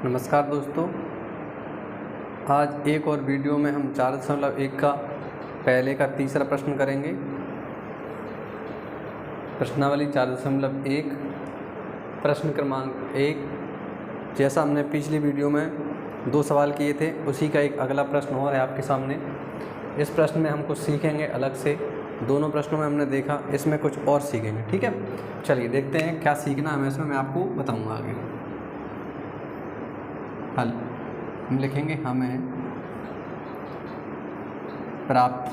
नमस्कार दोस्तों, आज एक और वीडियो में हम 4.1 का पहले का तीसरा प्रश्न करेंगे। प्रश्नावली 4.1 प्रश्न क्रमांक 1। जैसा हमने पिछली वीडियो में 2 सवाल किए थे, उसी का एक अगला प्रश्न और है आपके सामने। इस प्रश्न में हम कुछ सीखेंगे अलग से। दोनों प्रश्नों में हमने देखा, इसमें कुछ और सीखेंगे। ठीक है, चलिए देखते हैं क्या सीखना है इसमें, मैं आपको बताऊँगा आगे। हल हम लिखेंगे हमें प्राप्त।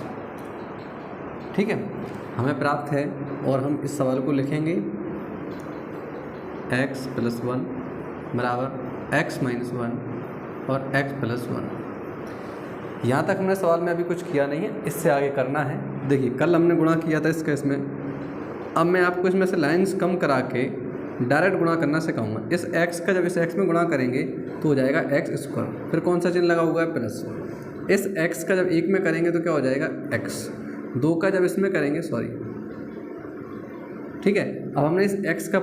ठीक है, हमें प्राप्त है और हम इस सवाल को लिखेंगे x + 1 बराबर x - 1 और x + 1। यहाँ तक हमने सवाल में अभी कुछ किया नहीं है, इससे आगे करना है। देखिए, कल हमने गुणा किया था इसका इसमें। अब मैं आपको इसमें से लाइंस कम करा के डायरेक्ट गुणा करना सिखाऊंगा। इस x का जब इस x में गुणा करेंगे तो हो जाएगा x²। फिर कौन सा चिन्ह लगा हुआ है? प्लस। इस x का जब 1 में करेंगे तो क्या हो जाएगा? x। 2 का जब इसमें करेंगे, सॉरी, ठीक है। अब हमने इस x का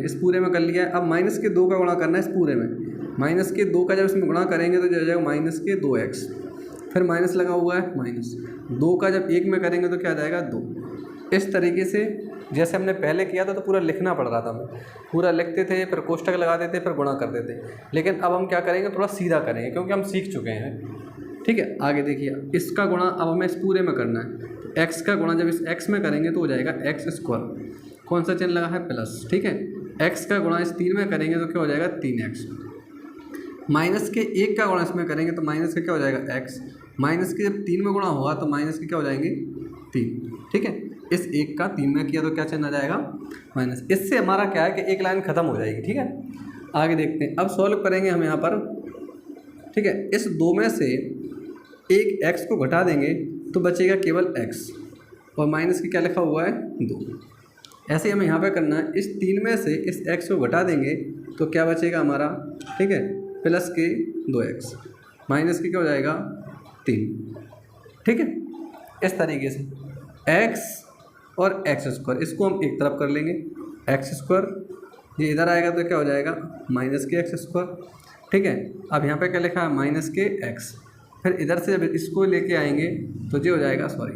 इस पूरे में कर लिया है। अब -2 का गुणा करना है इस पूरे में। -2 का जब इसमें गुणा करेंगे तो हो जाएगा -2x। फिर माइनस लगा हुआ है, -2 का जब 1 में करेंगे तो क्या आ जाएगा? 2। इस तरीके से जैसे हमने पहले किया था तो पूरा लिखना पड़ रहा था, हमें पूरा लिखते थे, फिर कोष्टक लगा देते, फिर गुणा करते थे। लेकिन अब हम क्या करेंगे, थोड़ा सीधा करेंगे, क्योंकि हम सीख चुके हैं। ठीक है, आगे देखिए, इसका गुणा अब हमें इस पूरे में करना है। तो x का गुणा जब इस x में करेंगे तो हो जाएगा x²। कौन सा चिन्ह लगा है? प्लस। ठीक है, x का गुणा इस 3 में करेंगे तो क्या हो जाएगा? 3x। माइनस के 1 का गुणा इसमें करेंगे तो माइनस का क्या हो जाएगा? x। माइनस के जब 3 में गुणा होगा तो माइनस के क्या हो जाएंगे? 3। ठीक है, इस 1 का 3 में किया तो क्या चिन्ह आ जाएगा? माइनस। इससे हमारा क्या है कि एक लाइन खत्म हो जाएगी। ठीक है, आगे देखते हैं। अब सॉल्व करेंगे हम यहाँ पर। ठीक है, इस 2 में से एक x को घटा देंगे तो बचेगा केवल x, और माइनस के क्या लिखा हुआ है? 2। ऐसे हमें यहाँ पे करना है। इस 3 में से इस x को घटा देंगे तो क्या बचेगा हमारा? ठीक है, प्लस के 2x, माइनस के क्या हो जाएगा? 3। ठीक है, इस तरीके से x और x², इसको हम एक तरफ कर लेंगे। x², ये इधर आएगा तो क्या हो जाएगा? -x²। ठीक है, अब यहाँ पे क्या लिखा है? -x। फिर इधर से जब इसको लेके आएंगे तो ये हो जाएगा, सॉरी,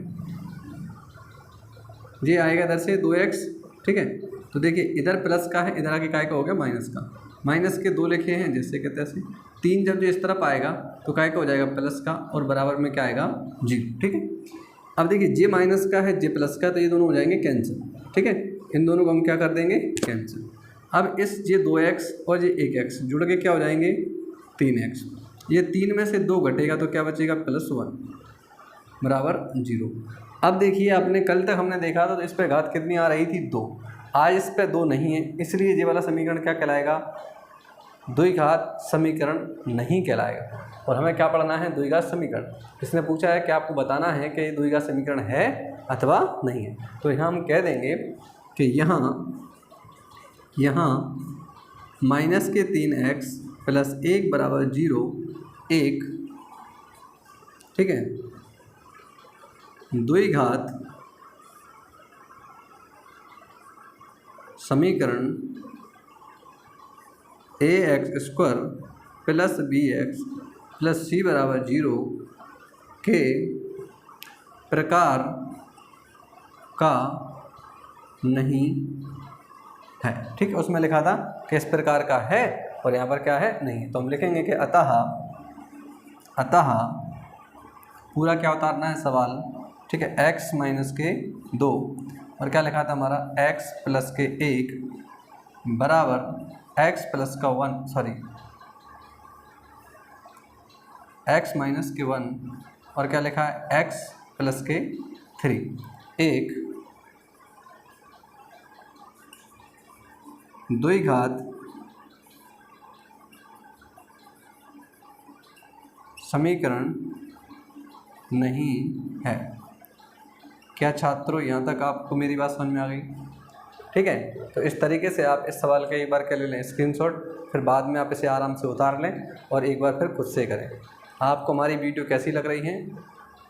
ये आएगा इधर से 2x। ठीक है, तो देखिए इधर प्लस का है, इधर आगे काय का हो गया? माइनस का। माइनस के 2 लिखे हैं जैसे के तैसे। 3 जब जो इस तरफ आएगा तो काय का हो जाएगा? प्लस का, और बराबर में क्या आएगा? 0। ठीक है, अब देखिए, जे माइनस का है, जे प्लस का, तो ये दोनों हो जाएंगे कैंसिल। ठीक है, इन दोनों को हम क्या कर देंगे? कैंसिल। अब इस ये 2x और ये 1x जुड़ के क्या हो जाएंगे? 3x। ये 3 में से 2 घटेगा तो क्या बचेगा? +1 बराबर 0। अब देखिए, आपने कल तक हमने देखा था तो इस पर घात कितनी आ रही थी? 2। आज इस पर 2 नहीं है, इसलिए ये वाला समीकरण क्या कहलाएगा? द्विघात समीकरण नहीं कहलाएगा। और हमें क्या पढ़ना है? द्विघात समीकरण। इसने पूछा है कि आपको बताना है कि ये द्विघात समीकरण है अथवा नहीं है। तो यहाँ हम कह देंगे कि यहाँ -3x + 1 बराबर 0 एक, ठीक है, द्विघात समीकरण ax² + bx + c बराबर 0 के प्रकार का नहीं है। ठीक है, उसमें लिखा था कि इस प्रकार का है, और यहाँ पर क्या है? नहीं। तो हम लिखेंगे कि अतः पूरा क्या उतारना है सवाल? ठीक है, x - 2 और क्या लिखा था हमारा? x + 1 बराबर x + 1, सॉरी, x - 1 और क्या लिखा है? x + 3 एक द्विघात समीकरण नहीं है। क्या छात्रों, यहाँ तक आपको मेरी बात समझ में आ गई? ठीक है, तो इस तरीके से आप इस सवाल का एक बार कर लें स्क्रीनशॉट, फिर बाद में आप इसे आराम से उतार लें और एक बार फिर खुद से करें। आपको हमारी वीडियो कैसी लग रही है?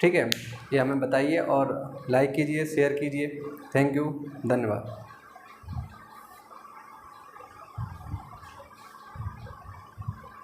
ठीक है, ये हमें बताइए और लाइक कीजिए, शेयर कीजिए। थैंक यू, धन्यवाद।